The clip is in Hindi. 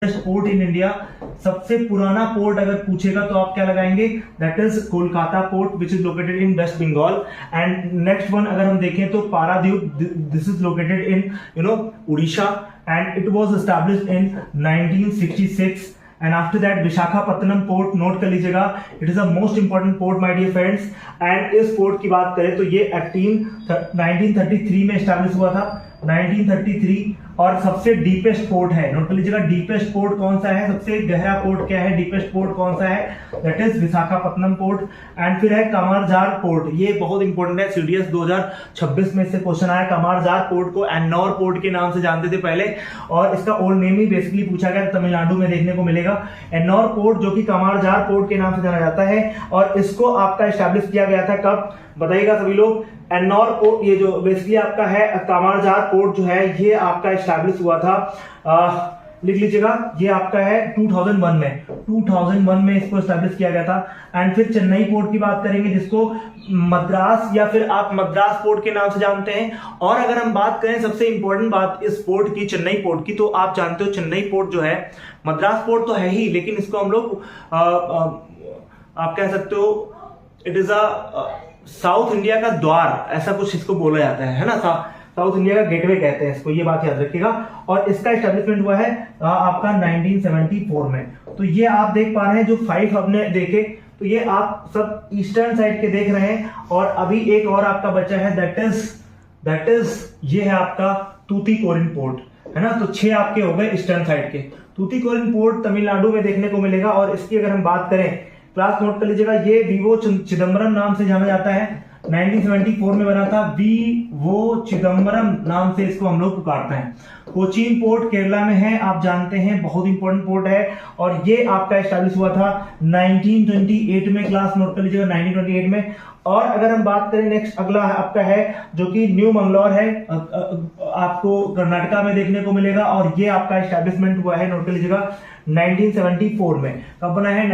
Port in India. सबसे पुराना पोर्ट अगर पूछेगा तो आप क्या लगाएंगे, that is Kolkata port which is located in West Bengal. And next one अगर हम देखें तो Paradip, this is located in Orissa and it was established in 1966। And after that Visakhapatnam port, note कर लीजिएगा, it is a most important port my dear friends. And इस पोर्ट की बात करें तो ये 1933 में एस्टैब्लिश हुआ था, 1933। और सबसे डीपेस्ट पोर्ट है, नोट कर लीजिएगा, डीपेस्ट पोर्ट कौन सा है, सबसे गहरा पोर्ट क्या है, डीपेस्ट पोर्ट कौन सा है, that is Visakhapatnam port. And फिर है कमारजार पोर्ट, ये बहुत इंपॉर्टेंट है, सीडीएस 2026 में से क्वेश्चन आया। कमारजार पोर्ट को एन्नौर पोर्ट के नाम से जानते थे पहले, और इसका ओल्ड नेम ही बेसिकली पूछा गया, तमिलनाडु में देखने को मिलेगा। एन्नौर पोर्ट जो कि कमारजार पोर्ट के नाम से जाना जाता है, और इसको आपका एस्टैब्लिश किया गया था कब, बताइएगा सभी लोग। एन्नौर पोर्ट, ये जो बेसिकली आपका है कमारजार पोर्ट जो है, ये आपका एस्टैब्लिश हुआ था, लिख लीजिएगा, ये आपका है 2001 में, 2001 में इसको एस्टैब्लिश किया गया था। एंड फिर चेन्नई पोर्ट की बात करेंगे, जिसको मद्रास या फिर आप मद्रास पोर्ट के नाम से जानते हैं। और अगर हम बात करें सबसे इंपॉर्टेंट बात इस पोर्ट की, चेन्नई पोर्ट की, तो आप जानते हो चेन्नई पोर्ट जो है, मद्रास पोर्ट तो है ही, लेकिन इसको हम लोग आप कह सकते हो it is a south India का द्वार, ऐसा कुछ इसको बोला जाता है ना, साउथ इंडिया का गेटवे कहते हैं इसको, ये बात याद रखिएगा। और इसका एस्टैब्लिशमेंट हुआ है आपका 1974 में। तो ये आप देख पा रहे हैं, जो 5 हमने देखे, तो ये आप सब ईस्टर्न साइड के देख रहे हैं। और अभी एक और आपका बचा है, दैट इज ये है आपका तूतीकोरिन पोर्ट, है ना। तो 6 आपके हो गए ईस्टर्न साइड के। तूतीकोरिन पोर्ट तमिलनाडु में देखने को मिलेगा। और इसकी अगर हम बात करें, क्लास नोट कर लीजिएगा, ये वीवो चिदम्बरम नाम से जाना जाता है, 1974 में बना था, वीवो चिदम्बरम नाम से इसको हम लोग पुकारते हैं। कोचीन पोर्ट केरला में है, आप जानते हैं, बहुत इंपॉर्टेंट पोर्ट है। और ये आपका एस्टैब्लिश हुआ था 1928 में, क्लास नोट कर लीजिएगा, 1928 में। और अगर हम बात करें नेक्स्ट, अगला आपका है जो कि न्यू मंगलौर है, आपको कर्नाटका में देखने को मिलेगा। और ये आपका एस्टैब्लिशमेंट हुआ है, नोट कर लीजिएगा, 1974 में। कब बना है?